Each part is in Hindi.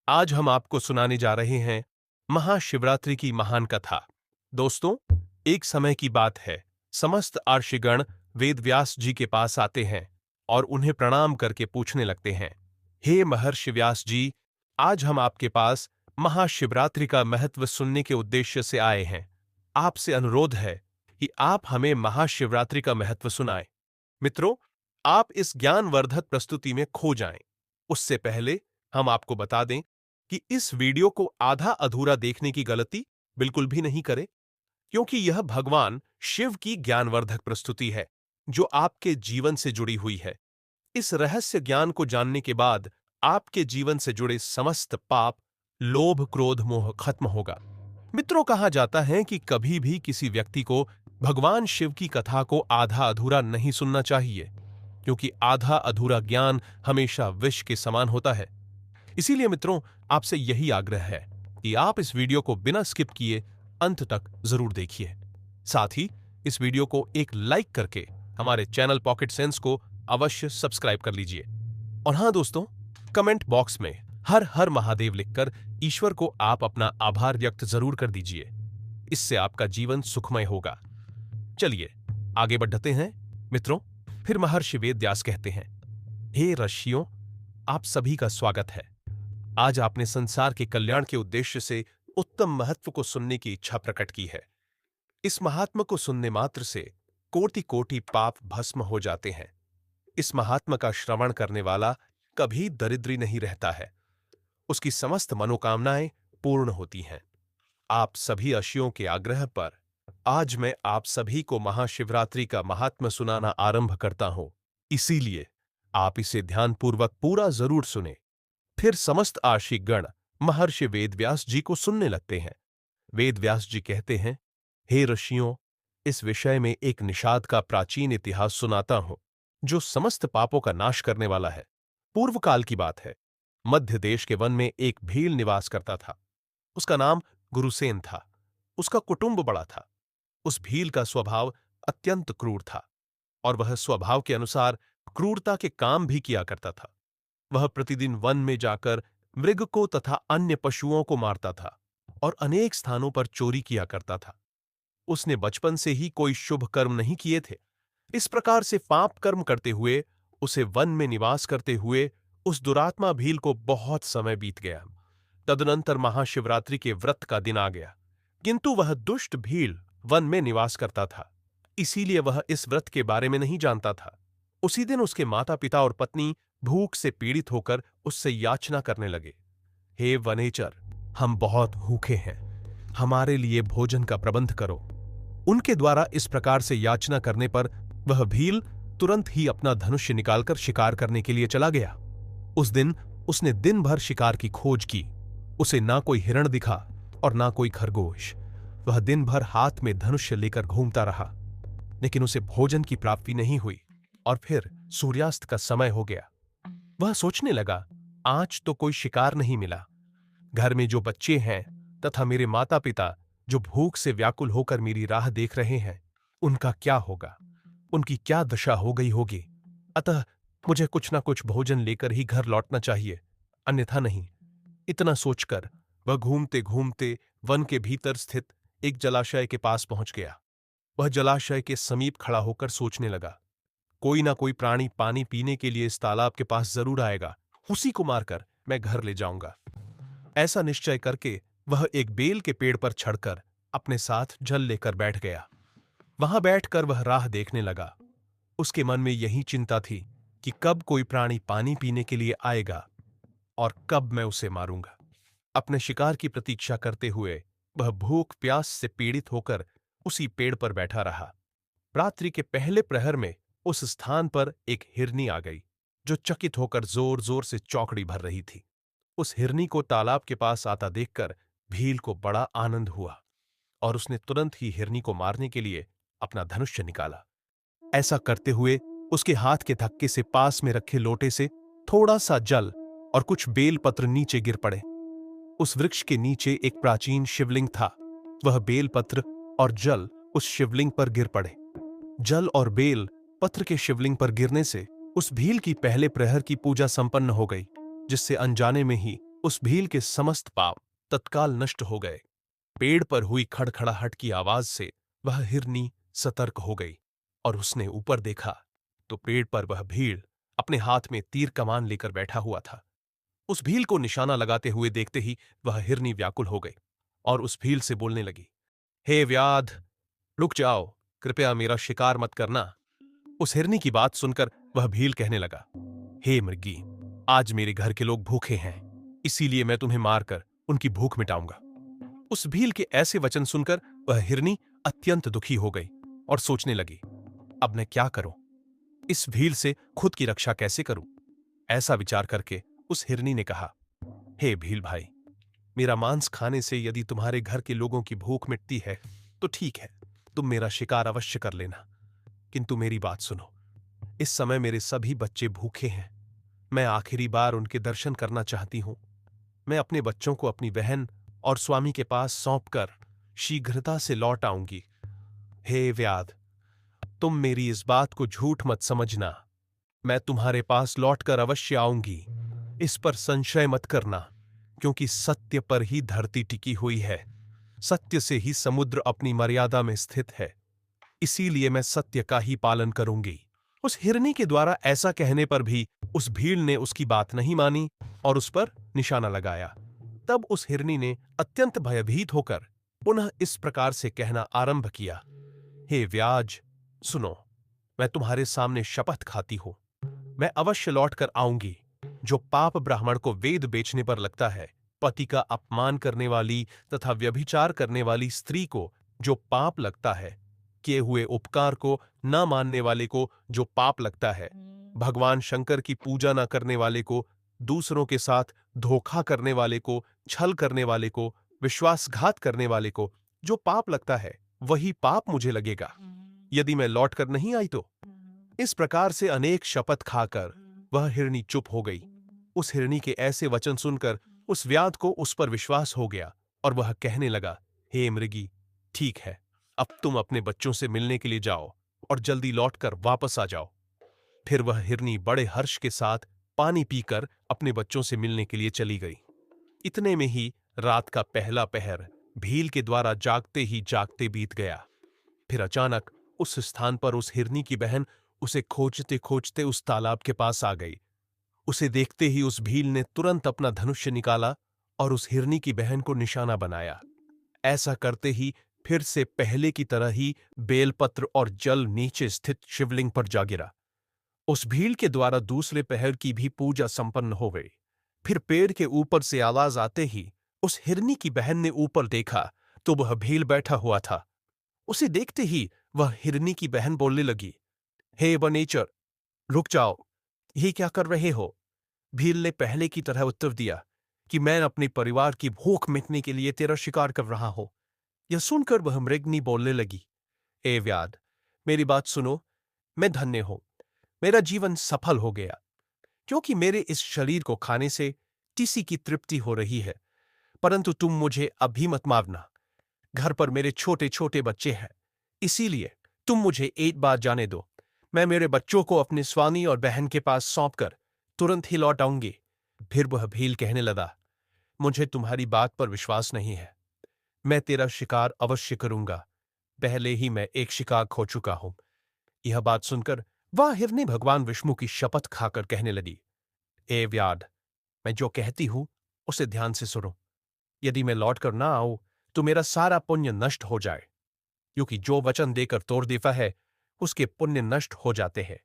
आज हम आपको सुनाने जा रहे हैं महाशिवरात्रि की महान कथा। दोस्तों, एक समय की बात है। समस्त आर्षिगण वेद व्यास जी के पास आते हैं और उन्हें प्रणाम करके पूछने लगते हैं, हे महर्षि व्यास जी, आज हम आपके पास महाशिवरात्रि का महत्व सुनने के उद्देश्य से आए हैं। आपसे अनुरोध है कि आप हमें महाशिवरात्रि का महत्व सुनाएं। मित्रों, आप इस ज्ञानवर्धक प्रस्तुति में खो जाएं। उससे पहले हम आपको बता दें कि इस वीडियो को आधा अधूरा देखने की गलती बिल्कुल भी नहीं करें, क्योंकि यह भगवान शिव की ज्ञानवर्धक प्रस्तुति है जो आपके जीवन से जुड़ी हुई है। इस रहस्य ज्ञान को जानने के बाद आपके जीवन से जुड़े समस्त पाप, लोभ, क्रोध, मोह खत्म होगा। मित्रों, कहा जाता है कि कभी भी किसी व्यक्ति को भगवान शिव की कथा को आधा अधूरा नहीं सुनना चाहिए, क्योंकि आधा अधूरा ज्ञान हमेशा विष के समान होता है। इसीलिए मित्रों, आपसे यही आग्रह है कि आप इस वीडियो को बिना स्किप किए अंत तक जरूर देखिए। साथ ही इस वीडियो को एक लाइक करके हमारे चैनल पॉकेट सेंस को अवश्य सब्सक्राइब कर लीजिए। और हां दोस्तों, कमेंट बॉक्स में हर हर महादेव लिखकर ईश्वर को आप अपना आभार व्यक्त जरूर कर दीजिए। इससे आपका जीवन सुखमय होगा। चलिए आगे बढ़ते हैं। मित्रों, फिर महर्षि वेद व्यास कहते हैं, हे ऋषियों, आप सभी का स्वागत है। आज आपने संसार के कल्याण के उद्देश्य से उत्तम महत्व को सुनने की इच्छा प्रकट की है। इस महात्म को सुनने मात्र से कोटि कोटि पाप भस्म हो जाते हैं। इस महात्मा का श्रवण करने वाला कभी दरिद्री नहीं रहता है। उसकी समस्त मनोकामनाएं पूर्ण होती हैं। आप सभी अशियों के आग्रह पर आज मैं आप सभी को महाशिवरात्रि का महात्म्य सुनाना आरंभ करता हूं। इसीलिए आप इसे ध्यानपूर्वक पूरा जरूर सुने। फिर समस्त आशिक गण महर्षि वेदव्यास जी को सुनने लगते हैं। वेदव्यास जी कहते हैं, हे ऋषियों, इस विषय में एक निषाद का प्राचीन इतिहास सुनाता हूं, जो समस्त पापों का नाश करने वाला है। पूर्व काल की बात है। मध्य देश के वन में एक भील निवास करता था। उसका नाम गुरुसेन था। उसका कुटुंब बड़ा था। उस भील का स्वभाव अत्यंत क्रूर था और वह स्वभाव के अनुसार क्रूरता के काम भी किया करता था। वह प्रतिदिन वन में जाकर मृग को तथा अन्य पशुओं को मारता था और अनेक स्थानों पर चोरी किया करता था। उसने बचपन से ही कोई शुभ कर्म नहीं किए थे। इस प्रकार से पाप कर्म करते हुए उसे वन में निवास करते हुए उस दुरात्मा भील को बहुत समय बीत गया। तदनंतर महाशिवरात्रि के व्रत का दिन आ गया, किंतु वह दुष्ट भील वन में निवास करता था, इसीलिए वह इस व्रत के बारे में नहीं जानता था। उसी दिन उसके माता पिता और पत्नी भूख से पीड़ित होकर उससे याचना करने लगे, हे वनेचर, हम बहुत भूखे हैं, हमारे लिए भोजन का प्रबंध करो। उनके द्वारा इस प्रकार से याचना करने पर वह भील तुरंत ही अपना धनुष्य निकालकर शिकार करने के लिए चला गया। उस दिन उसने दिन भर शिकार की खोज की। उसे ना कोई हिरण दिखा और ना कोई खरगोश। वह दिन भर हाथ में धनुष्य लेकर घूमता रहा, लेकिन उसे भोजन की प्राप्ति नहीं हुई और फिर सूर्यास्त का समय हो गया। वह सोचने लगा, आज तो कोई शिकार नहीं मिला। घर में जो बच्चे हैं तथा मेरे माता पिता जो भूख से व्याकुल होकर मेरी राह देख रहे हैं, उनका क्या होगा? उनकी क्या दशा हो गई होगी? अतः मुझे कुछ ना कुछ भोजन लेकर ही घर लौटना चाहिए, अन्यथा नहीं। इतना सोचकर वह घूमते घूमते वन के भीतर स्थित एक जलाशय के पास पहुंच गया। वह जलाशय के समीप खड़ा होकर सोचने लगा, कोई ना कोई प्राणी पानी पीने के लिए इस तालाब के पास जरूर आएगा, उसी को मारकर मैं घर ले जाऊंगा। ऐसा निश्चय करके वह एक बेल के पेड़ पर चढ़कर अपने साथ जल लेकर बैठ गया। वहां बैठकर वह राह देखने लगा। उसके मन में यही चिंता थी कि कब कोई प्राणी पानी पीने के लिए आएगा और कब मैं उसे मारूंगा। अपने शिकार की प्रतीक्षा करते हुए वह भूख प्यास से पीड़ित होकर उसी पेड़ पर बैठा रहा। रात्रि के पहले प्रहर में उस स्थान पर एक हिरनी आ गई, जो चकित होकर जोर जोर से चौकड़ी भर रही थी। उस हिरनी को तालाब के पास आता देखकर भील को बड़ा आनंद हुआ और उसने तुरंत ही हिरनी को मारने के लिए अपना धनुष्य निकाला। ऐसा करते हुए उसके हाथ के धक्के से पास में रखे लोटे से थोड़ा सा जल और कुछ बेल पत्र नीचे गिर पड़े। उस वृक्ष के नीचे एक प्राचीन शिवलिंग था। वह बेल पत्र और जल उस शिवलिंग पर गिर पड़े। जल और बेल पत्र के शिवलिंग पर गिरने से उस भील की पहले प्रहर की पूजा संपन्न हो गई, जिससे अनजाने में ही उस भील के समस्त पाप तत्काल नष्ट हो गए। पेड़ पर हुई खड़खड़ाहट की आवाज से वह हिरनी सतर्क हो गई और उसने ऊपर देखा तो पेड़ पर वह भील अपने हाथ में तीर कमान लेकर बैठा हुआ था। उस भील को निशाना लगाते हुए देखते ही वह हिरनी व्याकुल हो गई और उस भील से बोलने लगी, हे व्याध, रुक जाओ, कृपया मेरा शिकार मत करना। उस हिरनी की बात सुनकर वह भील कहने लगा, हे मृगी, आज मेरे घर के लोग भूखे हैं, इसीलिए मैं तुम्हें मारकर उनकी भूख मिटाऊंगा। उस भील के ऐसे वचन सुनकर वह हिरनी अत्यंत दुखी हो गई और सोचने लगी, अब मैं क्या करूं, इस भील से खुद की रक्षा कैसे करूं। ऐसा विचार करके उस हिरनी ने कहा, हे भील भाई, मेरा मांस खाने से यदि तुम्हारे घर के लोगों की भूख मिटती है तो ठीक है, तुम मेरा शिकार अवश्य कर लेना। किंतु मेरी बात सुनो, इस समय मेरे सभी बच्चे भूखे हैं, मैं आखिरी बार उनके दर्शन करना चाहती हूं। मैं अपने बच्चों को अपनी बहन और स्वामी के पास सौंपकर शीघ्रता से लौट आऊंगी। हे व्याध, तुम मेरी इस बात को झूठ मत समझना, मैं तुम्हारे पास लौटकर अवश्य आऊंगी, इस पर संशय मत करना, क्योंकि सत्य पर ही धरती टिकी हुई है, सत्य से ही समुद्र अपनी मर्यादा में स्थित है, इसीलिए मैं सत्य का ही पालन करूंगी। उस हिरनी के द्वारा ऐसा कहने पर भी उस भील ने उसकी बात नहीं मानी और उस पर निशाना लगाया। तब उस हिरनी ने अत्यंत भयभीत होकर पुनः इस प्रकार से कहना आरंभ किया, हे व्याज, सुनो, मैं तुम्हारे सामने शपथ खाती हूं, मैं अवश्य लौट कर आऊंगी। जो पाप ब्राह्मण को वेद बेचने पर लगता है, पति का अपमान करने वाली तथा व्यभिचार करने वाली स्त्री को जो पाप लगता है, किए हुए उपकार को न मानने वाले को जो पाप लगता है, भगवान शंकर की पूजा न करने वाले को, दूसरों के साथ धोखा करने वाले को, छल करने वाले को, विश्वासघात करने वाले को जो पाप लगता है, वही पाप मुझे लगेगा यदि मैं लौट कर नहीं आई तो। इस प्रकार से अनेक शपथ खाकर वह हिरनी चुप हो गई। उस हिरनी के ऐसे वचन सुनकर उस व्याध को उस पर विश्वास हो गया और वह कहने लगा, हे मृगी, ठीक है, अब तुम अपने बच्चों से मिलने के लिए जाओ और जल्दी लौटकर वापस आ जाओ। फिर वह हिरनी बड़े हर्ष के साथ पानी पीकर अपने बच्चों से मिलने के लिए चली गई। इतने में ही रात का पहला पहर भील के द्वारा जागते ही जागते बीत गया। फिर अचानक उस स्थान पर उस हिरनी की बहन उसे खोजते खोजते उस तालाब के पास आ गई। उसे देखते ही उस भील ने तुरंत अपना धनुष्य निकाला और उस हिरनी की बहन को निशाना बनाया। ऐसा करते ही फिर से पहले की तरह ही बेलपत्र और जल नीचे स्थित शिवलिंग पर जा गिरा। उस भील के द्वारा दूसरे पहर की भी पूजा संपन्न हो गई। फिर पेड़ के ऊपर से आवाज आते ही उस हिरनी की बहन ने ऊपर देखा तो वह भील बैठा हुआ था। उसे देखते ही वह हिरनी की बहन बोलने लगी, हे वनेचर, रुक जाओ, ये क्या कर रहे हो। भील ने पहले की तरह उत्तर दिया कि मैं अपने परिवार की भूख मिटने के लिए तेरा शिकार कर रहा हूं। यह सुनकर वह मृगनी बोलने लगी, ए व्याध, मेरी बात सुनो, मैं धन्य हूं, मेरा जीवन सफल हो गया, क्योंकि मेरे इस शरीर को खाने से किसी की तृप्ति हो रही है। परंतु तुम मुझे अभी मत मारना, घर पर मेरे छोटे छोटे बच्चे हैं, इसीलिए तुम मुझे एक बार जाने दो। मैं मेरे बच्चों को अपने स्वामी और बहन के पास सौंपकर तुरंत ही लौट आऊंगी। फिर वह भील कहने लगा, मुझे तुम्हारी बात पर विश्वास नहीं है, मैं तेरा शिकार अवश्य करूंगा, पहले ही मैं एक शिकार खो चुका हूं। यह बात सुनकर वह हिरनी भगवान विष्णु की शपथ खाकर कहने लगी, ए व्याध, मैं जो कहती हूं उसे ध्यान से सुनो। यदि मैं लौट कर ना आऊं तो मेरा सारा पुण्य नष्ट हो जाए, क्योंकि जो वचन देकर तोड़ देता है उसके पुण्य नष्ट हो जाते हैं।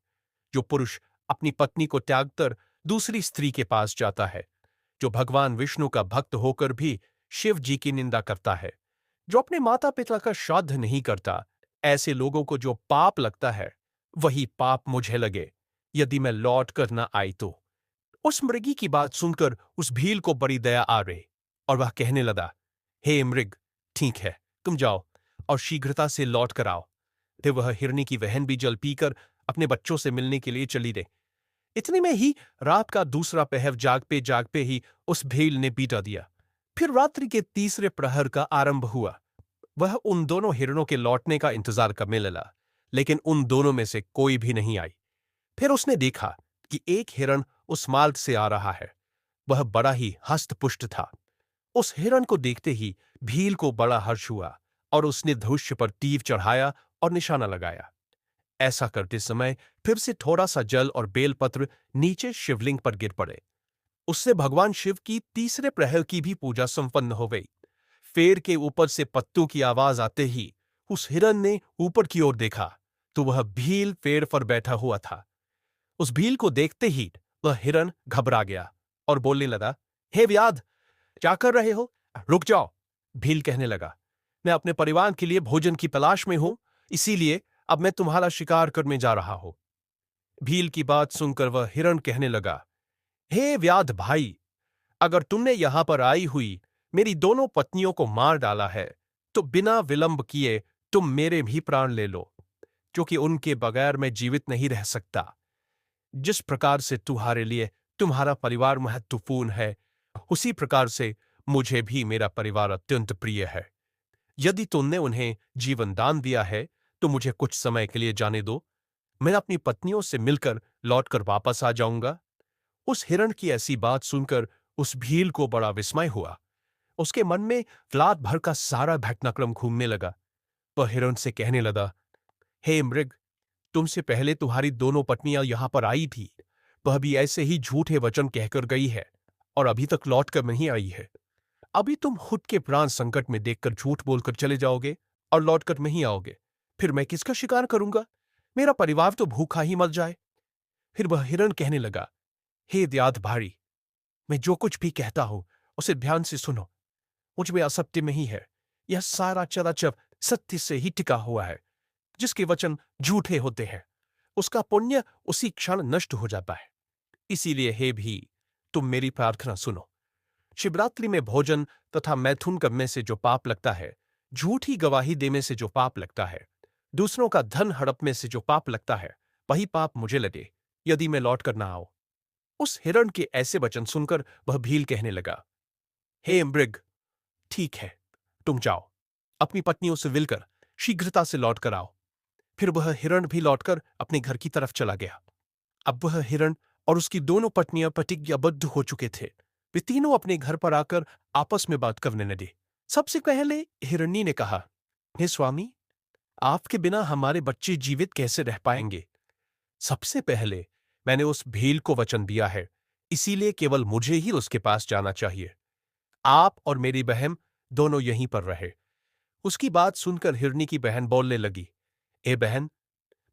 जो पुरुष अपनी पत्नी को त्यागकर दूसरी स्त्री के पास जाता है, जो भगवान विष्णु का भक्त होकर भी शिव जी की निंदा करता है, जो अपने माता पिता का श्राद्ध नहीं करता, ऐसे लोगों को जो पाप लगता है वही पाप मुझे लगे यदि मैं लौट कर न आई तो। उस मृगी की बात सुनकर उस भील को बड़ी दया आ रही और वह कहने लगा, हे मृग, ठीक है, तुम जाओ और शीघ्रता से लौट कर आओ। फिर वह हिरनी की बहन भी जल पीकर अपने बच्चों से मिलने के लिए चली गई। इतने में ही रात का दूसरा पहर जागते ही उस भील ने बीता दिया। फिर रात्रि के तीसरे प्रहर का आरंभ हुआ। वह उन दोनों हिरणों के लौटने का इंतजार करने लगा, लेकिन उन दोनों में से कोई भी नहीं आई। फिर उसने देखा कि एक हिरण उस मार्ग से आ रहा है। वह बड़ा ही हष्ट-पुष्ट था। उस हिरण को देखते ही भील को बड़ा हर्ष हुआ और उसने धनुष पर तीर चढ़ाया और निशाना लगाया। ऐसा करते समय फिर से थोड़ा सा जल और बेलपत्र नीचे शिवलिंग पर गिर पड़े। उससे भगवान शिव की तीसरे प्रहर की भी पूजा संपन्न हो गई। पेड़ के ऊपर से पत्तों की आवाज आते ही उस हिरण ने ऊपर की ओर देखा तो वह भील पेड़ पर बैठा हुआ था। उस भील को देखते ही वह हिरण घबरा गया और बोलने लगा, हे व्याध, क्या कर रहे हो? रुक जाओ। भील कहने लगा, मैं अपने परिवार के लिए भोजन की तलाश में हूं, इसीलिए अब मैं तुम्हारा शिकार करने जा रहा हूं। भील की बात सुनकर वह हिरण कहने लगा, हे व्याध भाई, अगर तुमने यहां पर आई हुई मेरी दोनों पत्नियों को मार डाला है तो बिना विलंब किए तुम मेरे भी प्राण ले लो, क्योंकि उनके बगैर मैं जीवित नहीं रह सकता। जिस प्रकार से तुम्हारे लिए तुम्हारा परिवार महत्वपूर्ण है, उसी प्रकार से मुझे भी मेरा परिवार अत्यंत प्रिय है। यदि तुमने उन्हें जीवन दान दिया है तो मुझे कुछ समय के लिए जाने दो, मैं अपनी पत्नियों से मिलकर लौटकर वापस आ जाऊंगा। उस हिरण की ऐसी बात सुनकर उस भील को बड़ा विस्मय हुआ। उसके मन में रात भर का सारा घटनाक्रम घूमने लगा। वह हिरण से कहने लगा, हे मृग, तुमसे पहले तुम्हारी दोनों पत्नियां यहां पर आई थी, वह भी ऐसे ही झूठे वचन कहकर गई है और अभी तक लौट कर नहीं आई है। अभी तुम खुद के प्राण संकट में देखकर झूठ बोलकर चले जाओगे और लौटकर नहीं आओगे, फिर मैं किसका शिकार करूंगा? मेरा परिवार तो भूखा ही मर जाए। फिर वह हिरण कहने लगा, हे व्याध भारी, मैं जो कुछ भी कहता हूं उसे ध्यान से सुनो। मुझ में असत्य नहीं है। यह सारा चराचर सत्य से ही टिका हुआ है। जिसके वचन झूठे होते हैं उसका पुण्य उसी क्षण नष्ट हो जाता है। इसीलिए हे भी, तुम मेरी प्रार्थना सुनो। शिवरात्रि में भोजन तथा मैथुन करने से जो पाप लगता है, झूठी गवाही देने से जो पाप लगता है, दूसरों का धन हड़पने से जो पाप लगता है, वही पाप मुझे लगे यदि मैं लौट कर ना आऊं। उस हिरण के ऐसे वचन सुनकर वह भील कहने लगा, हे मृग, ठीक है, तुम जाओ, अपनी पत्नियों से मिलकर शीघ्रता से लौट कर आओ। फिर वह हिरण भी लौटकर अपने घर की तरफ चला गया। अब वह हिरण और उसकी दोनों पत्नियां प्रतिज्ञाबद्ध हो चुके थे। वे तीनों अपने घर पर आकर आपस में बात करने लगे। सबसे पहले हिरणी ने कहा, हे स्वामी, आपके बिना हमारे बच्चे जीवित कैसे रह पाएंगे? सबसे पहले मैंने उस भील को वचन दिया है, इसीलिए केवल मुझे ही उसके पास जाना चाहिए। आप और मेरी बहन दोनों यहीं पर रहे। उसकी बात सुनकर हिरनी की बहन बोलने लगी, ए बहन,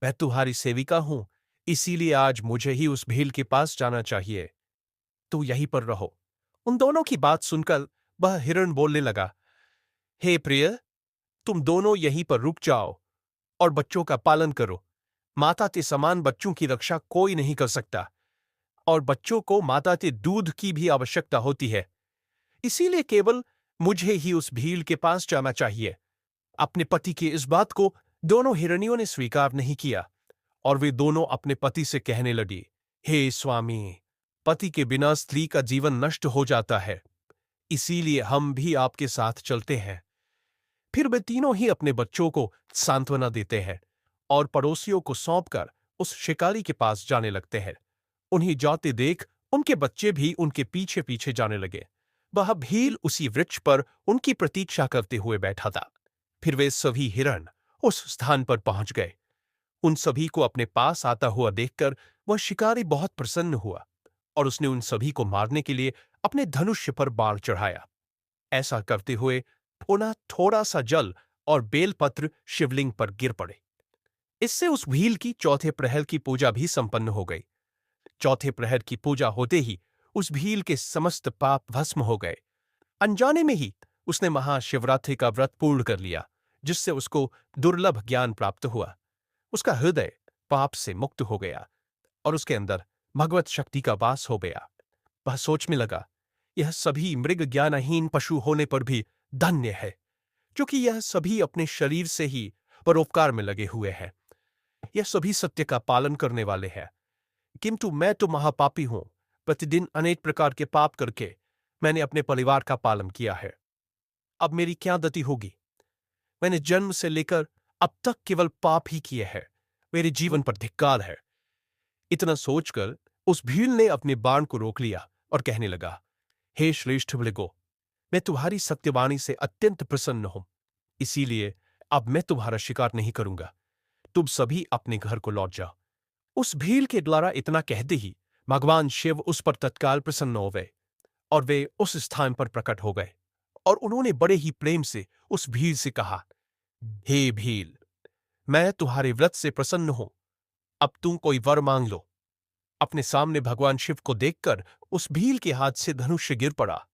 मैं तुम्हारी सेविका हूं, इसीलिए आज मुझे ही उस भील के पास जाना चाहिए। तू यहीं पर रहो। उन दोनों की बात सुनकर वह हिरण बोलने लगा, हे प्रिय, तुम दोनों यहीं पर रुक जाओ और बच्चों का पालन करो। माता के समान बच्चों की रक्षा कोई नहीं कर सकता और बच्चों को माता के दूध की भी आवश्यकता होती है। इसीलिए केवल मुझे ही उस भील के पास जाना चाहिए। अपने पति की इस बात को दोनों हिरणियों ने स्वीकार नहीं किया और वे दोनों अपने पति से कहने लगी, हे स्वामी, पति के बिना स्त्री का जीवन नष्ट हो जाता है, इसीलिए हम भी आपके साथ चलते हैं। फिर वे तीनों ही अपने बच्चों को सांत्वना देते हैं और पड़ोसियों को सौंपकर उस शिकारी के पास जाने लगते हैं। उन्हें जाते देख उनके बच्चे भी उनके पीछे पीछे जाने लगे। वह भील उसी वृक्ष पर उनकी प्रतीक्षा करते हुए बैठा था। फिर वे सभी हिरण उस स्थान पर पहुंच गए। उन सभी को अपने पास आता हुआ देखकर वह शिकारी बहुत प्रसन्न हुआ और उसने उन सभी को मारने के लिए अपने धनुष्य पर बाण चढ़ाया। ऐसा करते हुए पुनः थोड़ा सा जल और बेलपत्र शिवलिंग पर गिर पड़े। इससे उस भील की चौथे प्रहर की पूजा भी संपन्न हो गई। चौथे प्रहर की पूजा होते ही उस भील के समस्त पाप भस्म हो गए। अनजाने में ही उसने महाशिवरात्रि का व्रत पूर्ण कर लिया, जिससे उसको दुर्लभ ज्ञान प्राप्त हुआ। उसका हृदय पाप से मुक्त हो गया और उसके अंदर भगवत शक्ति का वास हो गया। वह सोच में लगा, यह सभी मृग ज्ञानहीन पशु होने पर भी धन्य है, क्योंकि यह सभी अपने शरीर से ही परोपकार में लगे हुए हैं। यह सभी सत्य का पालन करने वाले हैं, किंतु मैं तो महापापी हूं। प्रतिदिन अनेक प्रकार के पाप करके मैंने अपने परिवार का पालन किया है। अब मेरी क्या गति होगी? मैंने जन्म से लेकर अब तक केवल पाप ही किए हैं। मेरे जीवन पर धिक्कार है। इतना सोचकर उस भील ने अपने बाण को रोक लिया और कहने लगा, हे श्रेष्ठ भृगु, मैं तुम्हारी सत्यवाणी से अत्यंत प्रसन्न हूं, इसीलिए अब मैं तुम्हारा शिकार नहीं करूंगा। तुम सभी अपने घर को लौट जाओ। उस भील के द्वारा इतना कहते ही भगवान शिव उस पर तत्काल प्रसन्न हो गए और वे उस स्थान पर प्रकट हो गए और उन्होंने बड़े ही प्रेम से उस भील से कहा, हे भील, मैं तुम्हारे व्रत से प्रसन्न हूं, अब तुम कोई वर मांग लो। अपने सामने भगवान शिव को देखकर उस भील के हाथ से धनुष गिर पड़ा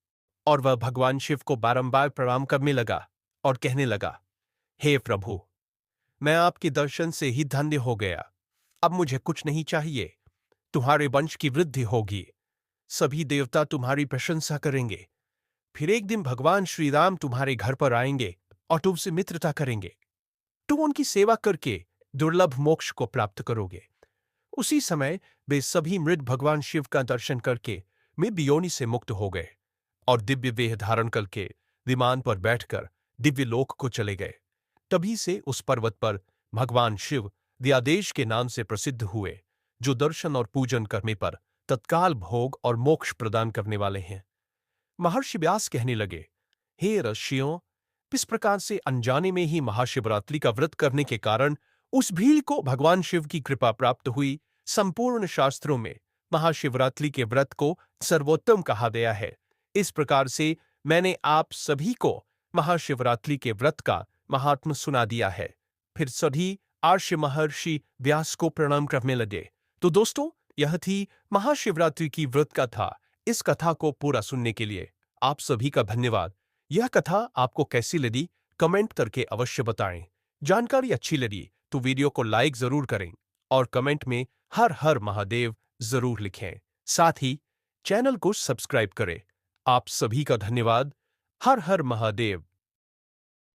और वह भगवान शिव को बारंबार प्रणाम करने लगा और कहने लगा, हे प्रभु, मैं आपके दर्शन से ही धन्य हो गया। अब मुझे कुछ नहीं चाहिए। तुम्हारे वंश की वृद्धि होगी, सभी देवता तुम्हारी प्रशंसा करेंगे। फिर एक दिन भगवान श्री राम तुम्हारे घर पर आएंगे और तुमसे मित्रता करेंगे। तुम उनकी सेवा करके दुर्लभ मोक्ष को प्राप्त करोगे। उसी समय वे सभी मृत भगवान शिव का दर्शन करके मृग योनि से मुक्त हो गए और दिव्य देह धारण करके विमान पर बैठकर दिव्य लोक को चले गए। तभी से उस पर्वत पर भगवान शिव दयादेश के नाम से प्रसिद्ध हुए, जो दर्शन और पूजन करने पर तत्काल भोग और मोक्ष प्रदान करने वाले हैं। महर्षि व्यास कहने लगे, हे ऋषियों, इस प्रकार से अनजाने में ही महाशिवरात्रि का व्रत करने के कारण उस भील को भगवान शिव की कृपा प्राप्त हुई। संपूर्ण शास्त्रों में महाशिवरात्रि के व्रत को सर्वोत्तम कहा गया है। इस प्रकार से मैंने आप सभी को महाशिवरात्रि के व्रत का महात्म सुना दिया है। फिर सभी आर्ष महर्षि व्यास को प्रणाम करने लगे। तो दोस्तों, यह थी महाशिवरात्रि की व्रत कथा। इस कथा को पूरा सुनने के लिए आप सभी का धन्यवाद। यह कथा आपको कैसी लगी कमेंट करके अवश्य बताएं। जानकारी अच्छी लगी तो वीडियो को लाइक जरूर करें और कमेंट में हर हर महादेव जरूर लिखें। साथ ही चैनल को सब्सक्राइब करें। आप सभी का धन्यवाद। हर हर महादेव।